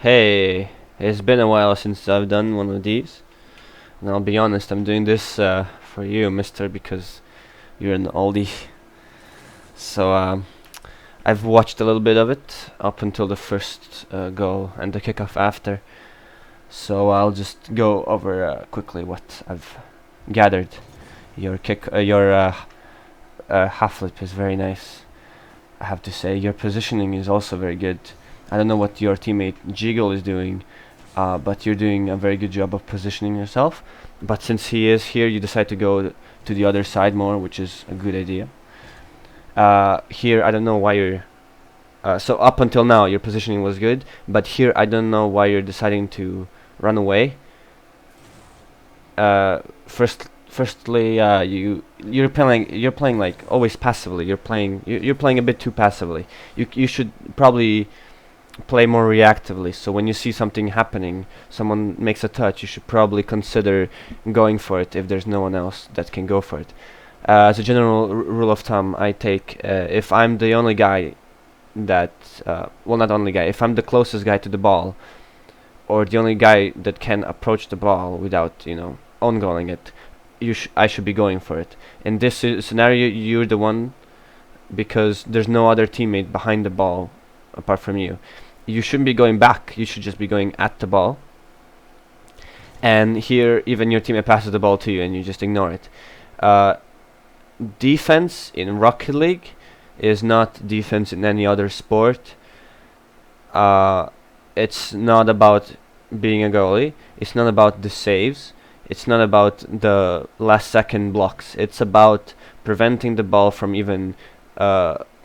Hey, it's been a while since I've done one of these, and I'll be honest, I'm doing this for you, mister, because you're an oldie. So, I've watched a little bit of it up until the first goal and the kickoff after. So I'll just go over quickly what I've gathered. Your half flip is very nice. I have to say, your positioning is also very good. I don't know what your teammate Jiggle is doing, but you're doing a very good job of positioning yourself. But since he is here, you decide to go to the other side more, which is a good idea. Here, I don't know why you're. So up until now, your positioning was good, but here, I don't know why you're deciding to run away. Firstly, you're playing like always passively. You're playing a bit too passively. You should probably play more reactively. So when you see something happening, someone makes a touch, you should probably consider going for it if there's no one else that can go for it. As a general rule of thumb, I take if I'm the only guy that, well, not only guy, if I'm the closest guy to the ball, or the only guy that can approach the ball without, on goaling it, I should be going for it. In this scenario, you're the one because there's no other teammate behind the ball apart from you. You shouldn't be going back. You should just be going at the ball. And here, even your teammate passes the ball to you, and you just ignore it. Defense in Rocket League is not defense in any other sport. It's not about being a goalie. It's not about the saves. It's not about the last second blocks. It's about preventing the ball from even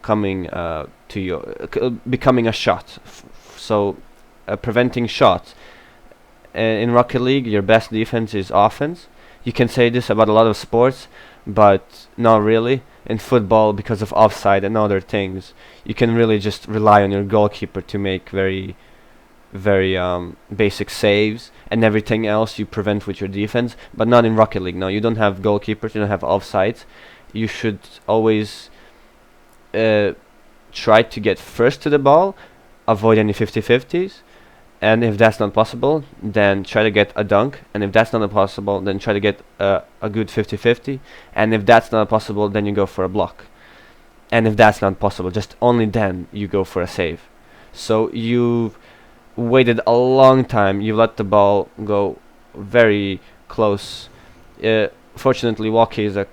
coming to you, becoming a shot. So preventing shots. In Rocket League, your best defense is offense. You can say this about a lot of sports, but not really. In football, because of offside and other things, you can really just rely on your goalkeeper to make very basic saves, and everything else you prevent with your defense. But not in Rocket League. No, you don't have goalkeepers, you don't have offsides. You should always try to get first to the ball, avoid any 50-50s, and if that's not possible, then try to get a dunk, and if that's not possible, then try to get a good 50-50, and if that's not possible, then you go for a block, and if that's not possible, just only then you go for a save. So you've waited a long time, you let the ball go very close. Fortunately, Walkie is a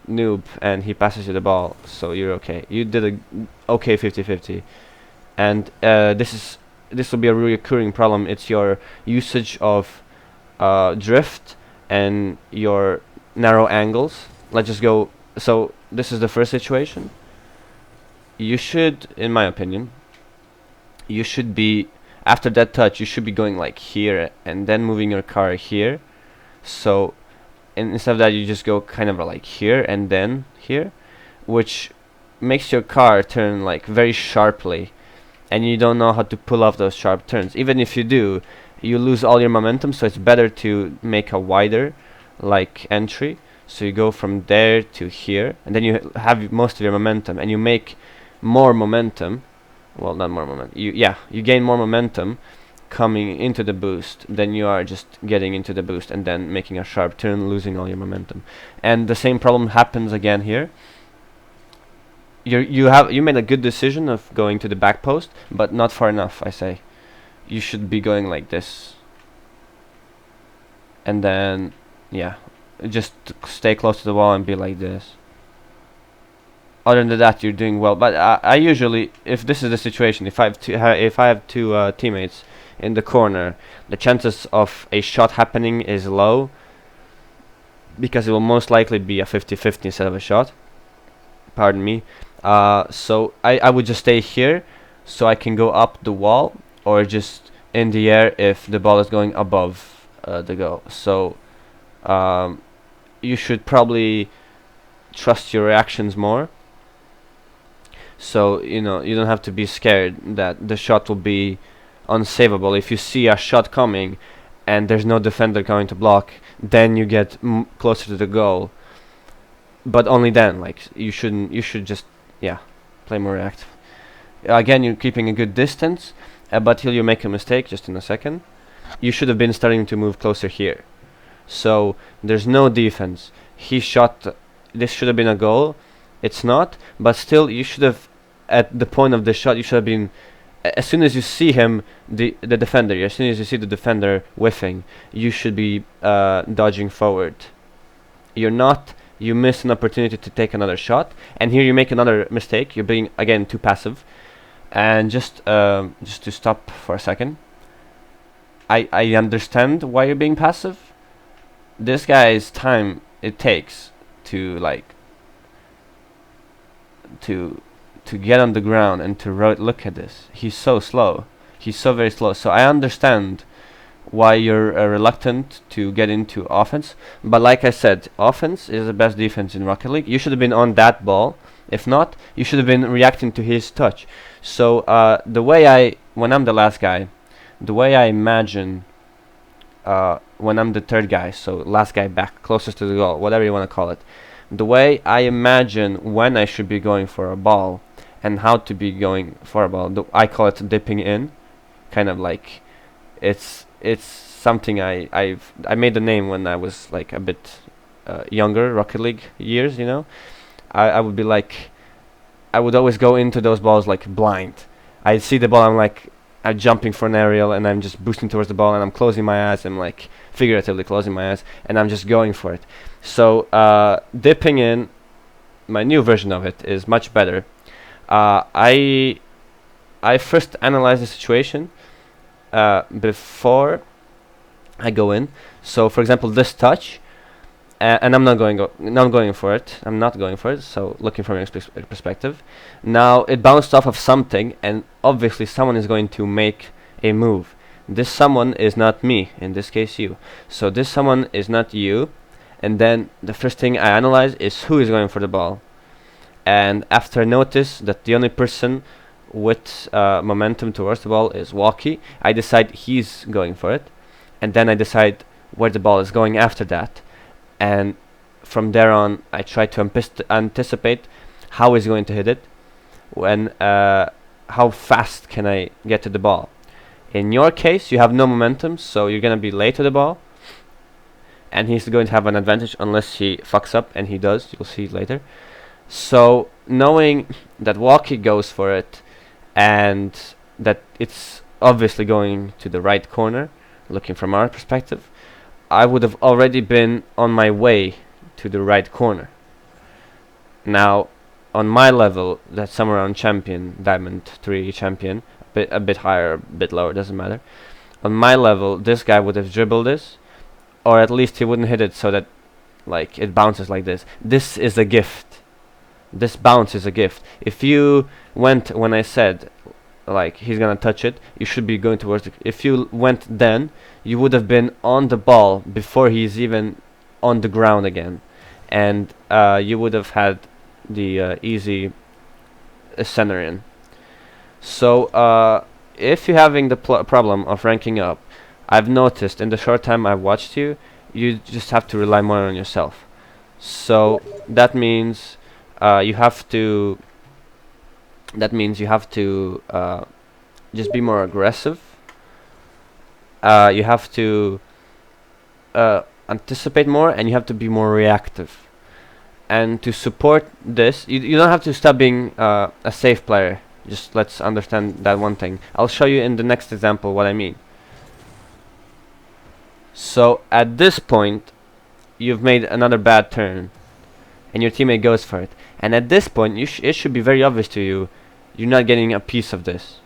noob, and he passes you the ball, so you're okay. You did a okay 50-50, and this will be a recurring problem. It's your usage of drift and your narrow angles. Let's just go. So this is the first situation. You should, in my opinion, you should be, after that touch, you should be going like here and then moving your car here. So instead of that, you just go kind of like here and then here, which makes your car turn like very sharply, and you don't know how to pull off those sharp turns. Even if you do, you lose all your momentum, so it's better to make a wider like entry. So you go from there to here, and then you have most of your momentum, and you make more momentum. Well, not more momentum. You gain more momentum coming into the boost than you are just getting into the boost and then making a sharp turn, losing all your momentum. And the same problem happens again here. You made a good decision of going to the back post, but not far enough, I say. You should be going like this, and then just stay close to the wall and be like this. Other than that, you're doing well. But I usually, if this is the situation, if I have two teammates in the corner, the chances of a shot happening is low, because it will most likely be a 50-50 instead of a shot. Pardon me. So I would just stay here, so I can go up the wall, or just in the air if the ball is going above the goal. So you should probably trust your reactions more. So you don't have to be scared that the shot will be unsavable. If you see a shot coming and there's no defender going to block, then you get closer to the goal. But only then, like, you should just play more reactive. Again, you're keeping a good distance, but you make a mistake just in a second. You should have been starting to move closer here. So there's no defense. He shot. This should have been a goal. It's not, but still, you should have, at the point of the shot, you should have been, as soon as you see him, the defender, as soon as you see the defender whiffing, you should be dodging forward. You're not. You miss an opportunity to take another shot, and here you make another mistake. You're being, again, too passive. And just to stop for a second, I understand why you're being passive. This guy's time it takes to to get on the ground and to look at this. He's so slow. He's so very slow. So I understand why you're reluctant to get into offense. But like I said, offense is the best defense in Rocket League. You should have been on that ball. If not, you should have been reacting to his touch. So when I'm the last guy, the way I imagine when I'm the third guy, so last guy back, closest to the goal, whatever you want to call it, the way I imagine when I should be going for a ball and how to be going for a ball, I call it dipping in, kind of like it's something I made the name when I was like a bit younger, Rocket League years, you know. I would be like, I would always go into those balls like blind. I see the ball, I'm jumping for an aerial, and I'm just boosting towards the ball, and I'm closing my eyes. I'm like figuratively closing my eyes, and I'm just going for it. So dipping in, my new version of it is much better. I first analyze the situation before I go in. So for example, this touch. And I'm not going for it. I'm not going for it. So looking from your perspective, now it bounced off of something, and obviously someone is going to make a move. This someone is not me. In this case, you. So this someone is not you. And then the first thing I analyze is who is going for the ball. And after I notice that the only person with momentum towards the ball is Walkie, I decide he's going for it, and then I decide where the ball is going after that. And from there on, I try to anticipate how he's going to hit it, how fast can I get to the ball. In your case, you have no momentum, so you're going to be late to the ball, and he's going to have an advantage unless he fucks up, and he does. You'll see later. So knowing that Walkie goes for it, and that it's obviously going to the right corner, looking from our perspective, I would have already been on my way to the right corner. Now, on my level, that's somewhere around champion, Diamond 3 champion, a bit higher, a bit lower, doesn't matter. On my level, this guy would have dribbled this, or at least he wouldn't hit it so that like it bounces like this. This is a gift. This bounce is a gift. If you went when I said like he's gonna touch it, you should be going towards it. If you went then, you would have been on the ball before he's even on the ground again, and you would have had the easy center in. So if you're having the problem of ranking up, I've noticed in the short time I've watched you, you just have to rely more on yourself. So that means you have to just be more aggressive. You have to anticipate more, and you have to be more reactive. And to support this, you don't have to stop being a safe player. Just let's understand that one thing. I'll show you in the next example what I mean. So at this point, you've made another bad turn, and your teammate goes for it. And at this point, it should be very obvious to you, you're not getting a piece of this.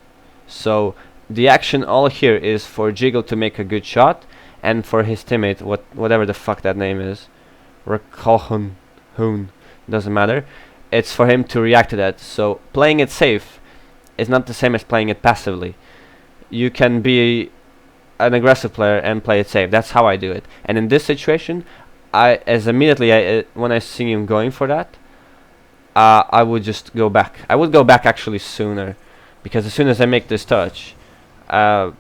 So the action all here is for Jiggle to make a good shot, and for his teammate, whatever the fuck that name is, Rakalhun, doesn't matter. It's for him to react to that. So playing it safe is not the same as playing it passively. You can be an aggressive player and play it safe. That's how I do it. And in this situation, when I see him going for that, I would just go back. I would go back actually sooner, because as soon as I make this touch, I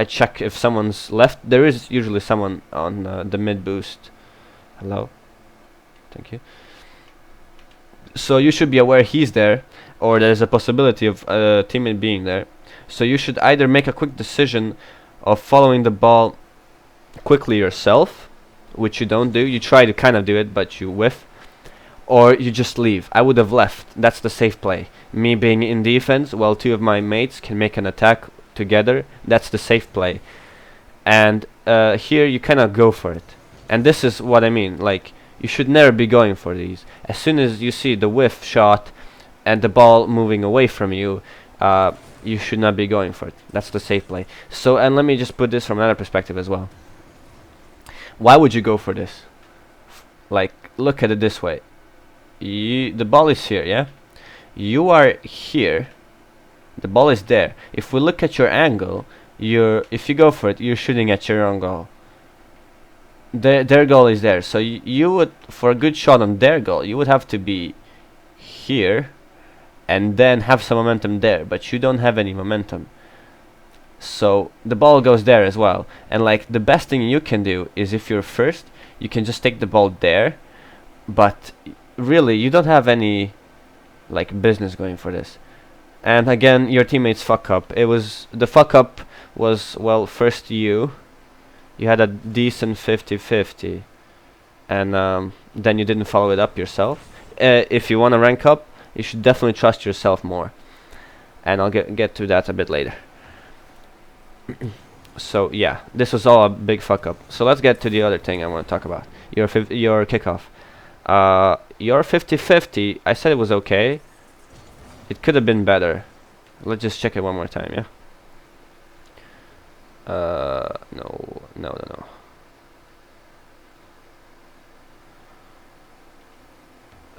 check if someone's left. There is usually someone on the mid boost. Hello, thank you. So you should be aware he's there, or there's a possibility of a teammate being there. So you should either make a quick decision of following the ball quickly yourself, which you don't do. You try to kind of do it, but you whiff, or you just leave. I would have left. That's the safe play. Me being in defense while two of my mates can make an attack together. That's the safe play. And here you kind of go for it. And this is what I mean. Like, you should never be going for these. As soon as you see the whiff shot and the ball moving away from you, you should not be going for it. That's the safe play. So, and let me just put this from another perspective as well. Why would you go for this? Like, look at it this way. The ball is here, yeah? You are here. The ball is there. If we look at your angle, if you go for it, you're shooting at your own goal. Their goal is there. So you would, for a good shot on their goal, you would have to be here and then have some momentum there, but you don't have any momentum. So the ball goes there as well. And like, the best thing you can do is, if you're first, you can just take the ball there, but really you don't have any like business going for this. And again, your teammates fuck up. The fuck up was, well, first you had a decent 50-50, and then you didn't follow it up yourself. If you want to rank up, you should definitely trust yourself more, and I'll get to that a bit later. So yeah, this was all a big fuck up. So let's get to the other thing I want to talk about. Your kickoff. Your 50-50, I said it was okay. It could have been better. Let's just check it one more time, yeah? No.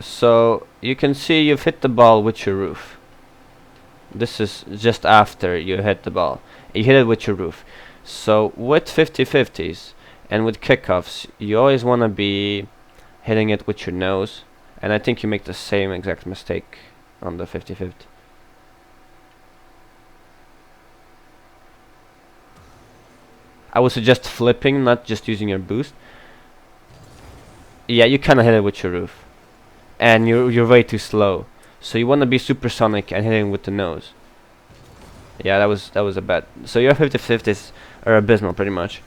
So you can see you've hit the ball with your roof. This is just after you hit the ball. You hit it with your roof. So with 50-50s and with kickoffs, you always want to be hitting it with your nose. And I think you make the same exact mistake on the 50-50. I would suggest flipping, not just using your boost. Yeah, you kind of hit it with your roof, and you're way too slow. So you want to be supersonic and hitting with the nose. Yeah, that was a bad. So your 50-50s are abysmal, pretty much.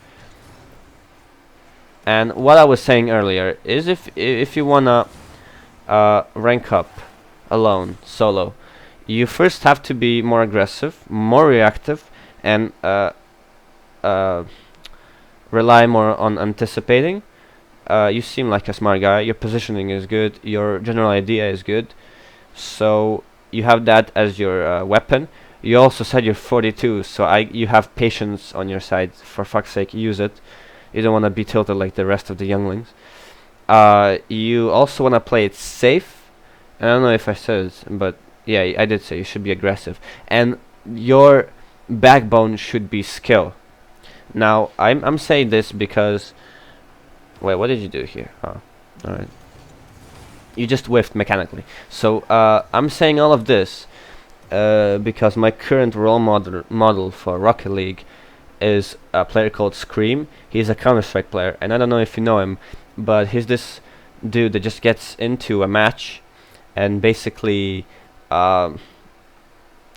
And what I was saying earlier is, if you wanna rank up alone, solo, you first have to be more aggressive, more reactive, and rely more on anticipating. You seem like a smart guy. Your positioning is good. Your general idea is good. So you have that as your weapon. You also said you're 42, so you have patience on your side. For fuck's sake, use it. You don't want to be tilted like the rest of the younglings. You also want to play it safe. I don't know if I said it, but yeah, I did say you should be aggressive. And your backbone should be skill. Now, I'm saying this because... Wait, what did you do here? Oh, alright. You just whiffed mechanically. So, I'm saying all of this because my current role model for Rocket League is a player called Scream. He's a Counter-Strike player, and I don't know if you know him, but he's this dude that just gets into a match and basically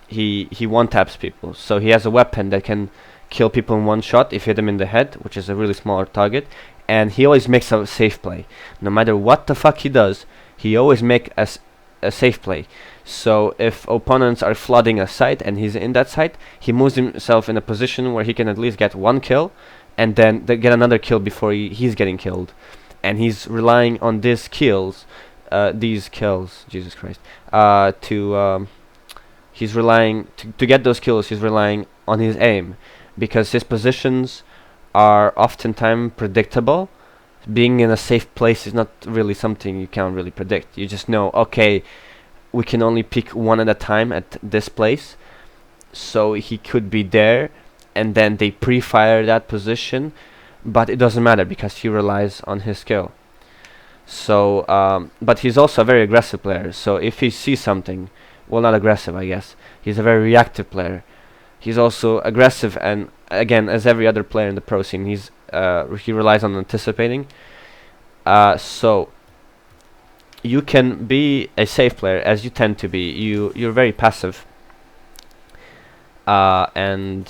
he one-taps people. So he has a weapon that can kill people in one shot if you hit them in the head, which is a really smaller target, and he always makes a safe play. No matter what the fuck he does, he always makes a safe play. So if opponents are flooding a site and he's in that site, he moves himself in a position where he can at least get one kill, and then get another kill before he's getting killed. And he's relying on these kills, Jesus Christ, he's relying to get those kills. He's relying on his aim, because his positions are oftentimes predictable. Being in a safe place is not really something you can't really predict. You just know, okay, we can only pick one at a time at this place, so he could be there, and then they pre-fire that position, but it doesn't matter because he relies on his skill. So, but he's also a very aggressive player, so if he sees something, well, not aggressive, I guess, he's a very reactive player. He's also aggressive, and again, as every other player in the pro scene, he relies on anticipating. So you can be a safe player, as you tend to be. You're very passive, and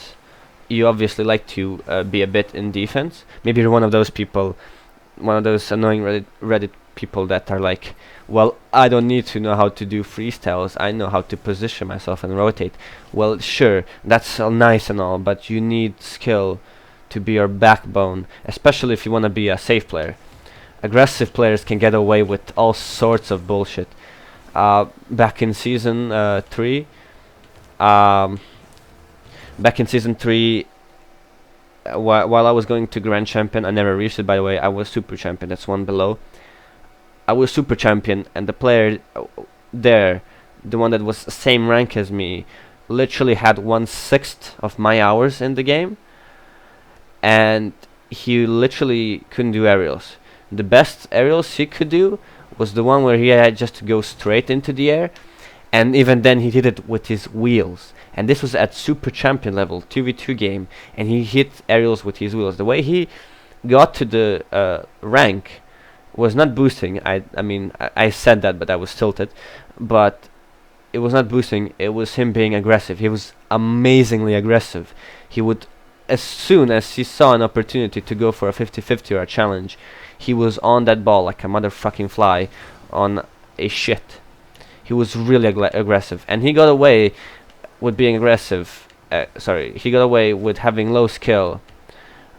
you obviously like to be a bit in defense. Maybe you're one of those people, one of those annoying Reddit people that are like, well, I don't need to know how to do freestyles, I know how to position myself and rotate. Well, sure, that's all nice and all, but you need skill to be your backbone, especially if you want to be a safe player. Aggressive players can get away with all sorts of bullshit. Back in season 3, um, back in season 3, while I was going to Grand Champion, I never reached it, by the way. I was Super Champion, that's one below. I was Super Champion, and the player there, the one that was same rank as me, literally had 1/6 of my hours in the game, and he literally couldn't do aerials. The best aerials he could do was the one where he had just to go straight into the air, and even then he did it with his wheels. And this was at Super Champion level, 2v2 game, and he hit aerials with his wheels. The way he got to the rank was not boosting. I mean, I said that, but I was tilted. But it was not boosting, it was him being aggressive. He was amazingly aggressive. He would, as soon as he saw an opportunity to go for a 50-50 or a challenge, he was on that ball like a motherfucking fly on a shit. He was really aggressive, and he got away with being aggressive. He got away with having low skill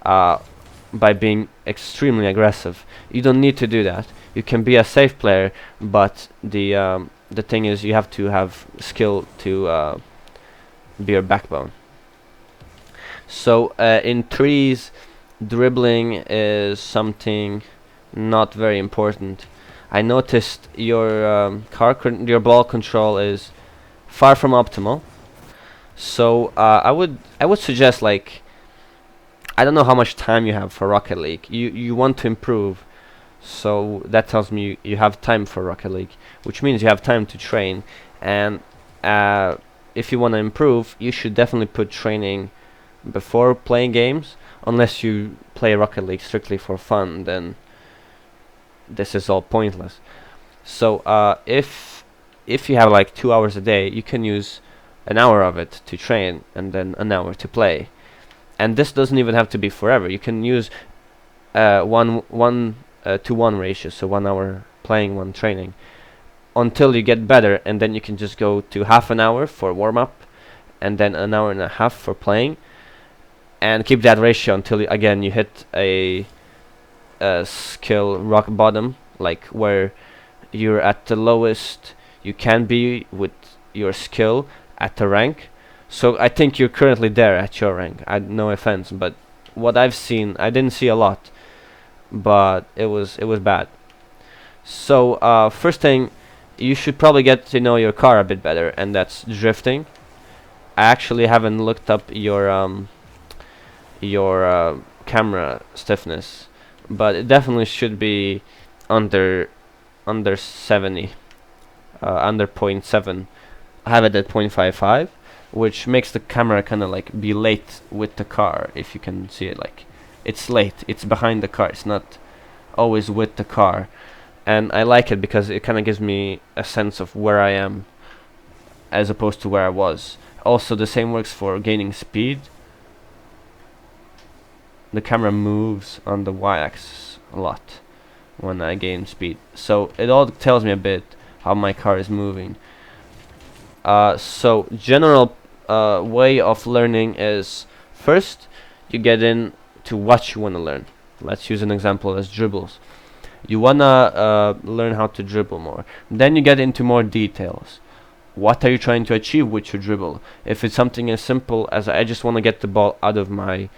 by being extremely aggressive. You don't need to do that. You can be a safe player, but the thing is, you have to have skill to be your backbone. So in threes, dribbling is something not very important. I noticed your your ball control is far from optimal. So I would suggest, like, I don't know how much time you have for Rocket League. You want to improve, so that tells me you have time for Rocket League, which means you have time to train. And if you want to improve, you should definitely put training before playing games. Unless you play Rocket League strictly for fun, then this is all pointless. So if you have like 2 hours a day, you can use an hour of it to train and then an hour to play. And this doesn't even have to be forever. You can use 1 to 1 ratio, so 1 hour playing, 1 training, until you get better, and then you can just go to half an hour for warm up, and then an hour and a half for playing, and keep that ratio until again you hit a skill rock bottom, like where you're at the lowest you can be with your skill at the rank. So I think you're currently there at your rank. No offense, but what I've seen, I didn't see a lot, but it was bad. So first thing, you should probably get to know your car a bit better, and that's drifting. I actually haven't looked up your camera stiffness, but it definitely should be under 70, under 0.7. I have it at 0.55, which makes the camera kind of like be late with the car. If you can see it, like it's late, it's behind the car, it's not always with the car. And I like it because it kind of gives me a sense of where I am as opposed to where I was. Also, the same works for gaining speed. The camera moves on the y-axis a lot when I gain speed, so it all tells me a bit how my car is moving. So general way of learning is, first you get in to what you want to learn. Let's use an example as dribbles. You wanna learn how to dribble more. Then you get into more details. What are you trying to achieve with your dribble? If it's something as simple as I just want to get the ball out of my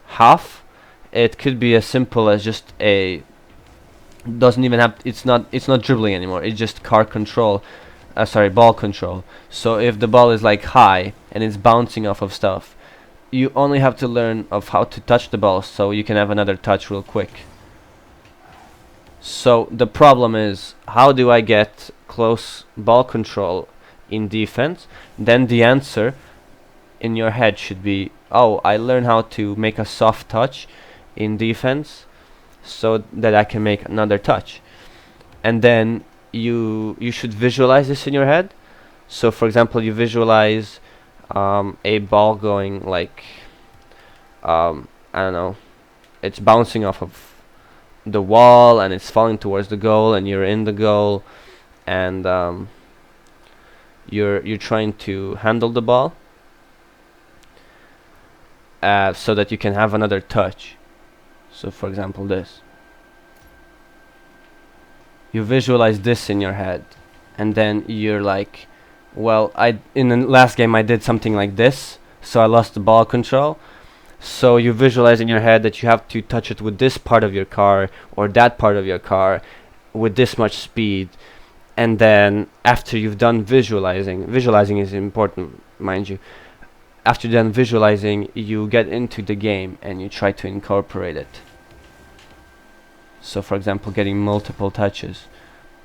half, it could be as simple as just doesn't even have, it's not dribbling anymore, it's just ball control. So if the ball is like high and it's bouncing off of stuff, you only have to learn of how to touch the ball so you can have another touch real quick. So the problem is, how do I get close ball control in defense? Then the answer in your head should be, oh, I learn how to make a soft touch in defense so that I can make another touch. And then you should visualize this in your head. So for example, you visualize a ball going like, I don't know, it's bouncing off of the wall and it's falling towards the goal, and you're in the goal, and you're trying to handle the ball so that you can have another touch. So for example, this, you visualize this in your head, and then you're like, well, in the last game I did something like this, so I lost the ball control. So you visualize in your head that you have to touch it with this part of your car or that part of your car with this much speed. And then after you've done visualizing is important, mind you. After you're done visualizing, you get into the game and you try to incorporate it. So for example, getting multiple touches.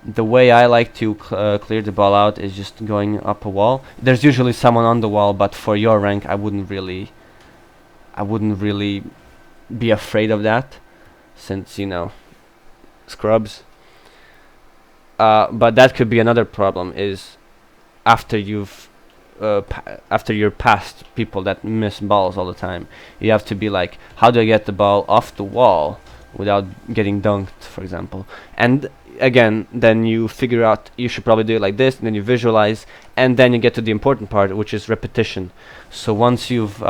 The way I like to clear the ball out is just going up a wall. There's usually someone on the wall, but for your rank I wouldn't really be afraid of that, since, you know, scrubs. But that could be another problem, is after after you're past people that miss balls all the time, you have to be like, how do I get the ball off the wall without getting dunked, for example? And again, then you figure out you should probably do it like this, and then you visualize, and then you get to the important part, which is repetition. So once you've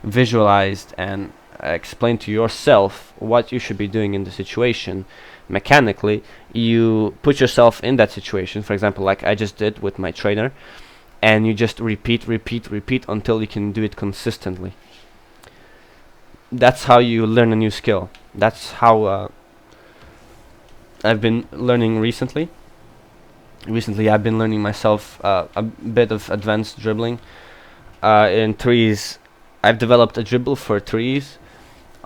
visualized and explained to yourself what you should be doing in the situation mechanically, you put yourself in that situation, for example, like I just did with my trainer, and you just repeat until you can do it consistently. That's how you learn a new skill. That's how I've been learning recently. I've been learning myself a bit of advanced dribbling. In threes, I've developed a dribble for threes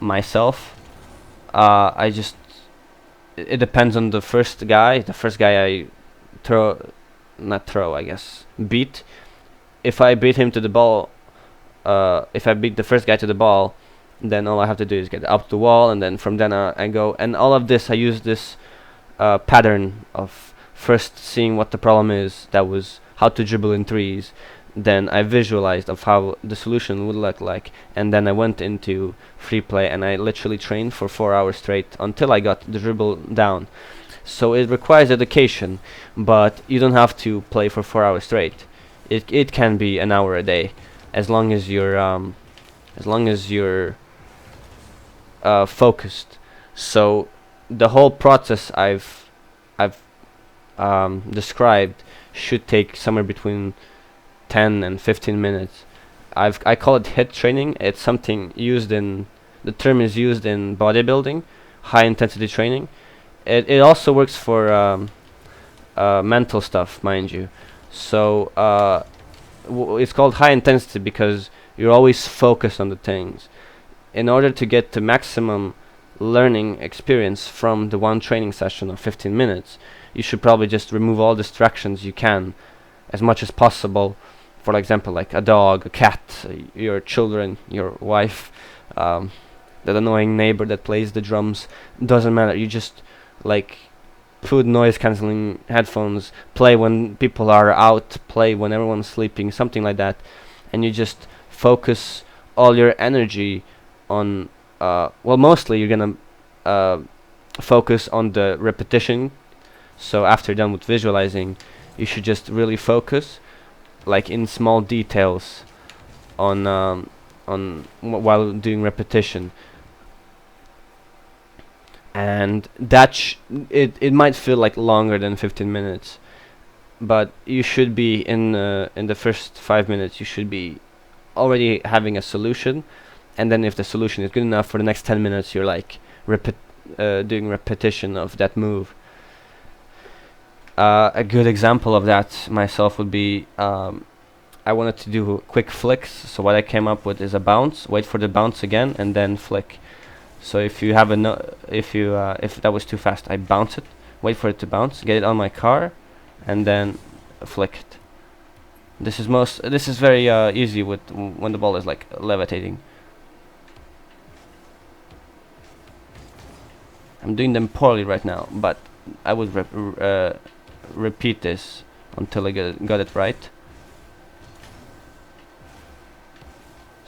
myself. It depends on the first guy. The first guy I beat. If I beat him to the ball, if I beat the first guy to the ball, then all I have to do is get up the wall, and then from then I go. And all of this, I use this pattern of first seeing what the problem is. That was how to dribble in threes. Then I visualized of how the solution would look like, and then I went into free play and I literally trained for 4 hours straight until I got the dribble down. So it requires dedication, but you don't have to play for 4 hours straight. It can be an hour a day, as long as you're focused. So the whole process I've described should take somewhere between 10 and 15 minutes. I call it HIIT training. It's something the term is used in bodybuilding, high intensity training. It also works for mental stuff, mind you. So it's called high intensity because you're always focused on the things. In order to get the maximum learning experience from the one training session of 15 minutes, you should probably just remove all distractions you can as much as possible. For example, like a dog, a cat, your children, your wife, that annoying neighbor that plays the drums. Doesn't matter. You just like put noise cancelling headphones, play when people are out, play when everyone's sleeping, something like that, and you just focus all your energy on mostly you're gonna focus on the repetition. So after you're done with visualizing, you should just really focus, like in small details, on while doing repetition. And that it might feel like longer than 15 minutes, but you should be in the first 5 minutes you should be already having a solution, and then if the solution is good enough, for the next 10 minutes you're like doing repetition of that move. A good example of that myself would be I wanted to do quick flicks, so what I came up with is a bounce, wait for the bounce again, and then flick. So if you have if that was too fast, I bounce it, wait for it to bounce, get it on my car, and then flick it. This is very easy with when the ball is like levitating. I'm doing them poorly right now, but I would repeat this until I got it right.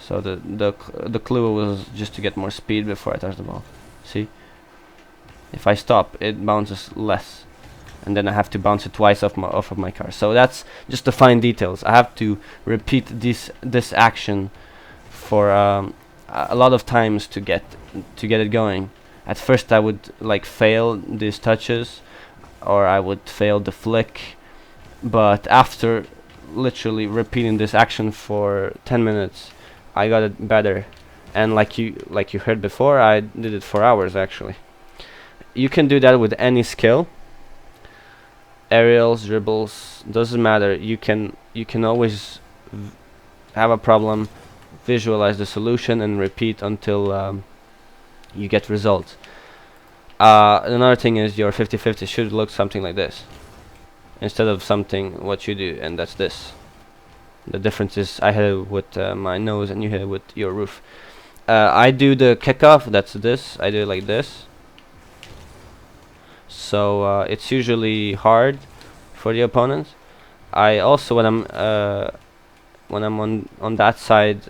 So the clue was just to get more speed before I touch the ball. See? If I stop, it bounces less, and then I have to bounce it twice off of my car. So that's just the fine details. I have to repeat this action for a lot of times to get it going. At first I would like fail these touches, or I would fail the flick, but after literally repeating this action for 10 minutes, I got it better. And like you heard before, I did it for hours actually. You can do that with any skill. Aerials, dribbles, doesn't matter. You can always have a problem, visualize the solution, and repeat until you get results. Another thing is your 50-50 should look something like this, instead of something what you do, and that's this. The difference is I hit it with my nose and you hit it with your roof. I do the kickoff, that's this. I do it like this. So it's usually hard for the opponents. I also, when I'm on that side,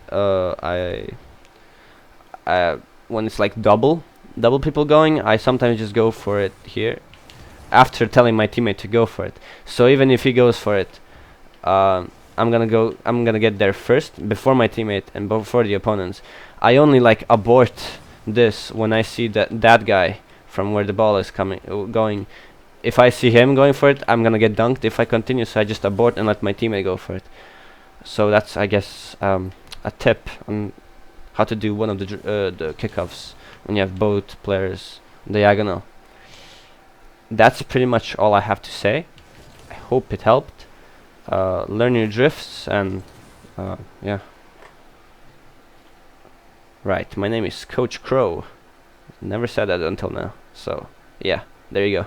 when it's like double people going, I sometimes just go for it here after telling my teammate to go for it. So even if he goes for it, I'm gonna get there first before my teammate and before the opponents. I only like abort this when I see that guy from where the ball is going. If I see him going for it, I'm gonna get dunked if I continue, so I just abort and let my teammate go for it. So that's, I guess, a tip on how to do one of the kickoffs when you have both players diagonal. That's pretty much all I have to say. I hope it helped. Learn your drifts, and yeah. Right, my name is Coach Crow. Never said that until now. So yeah, there you go.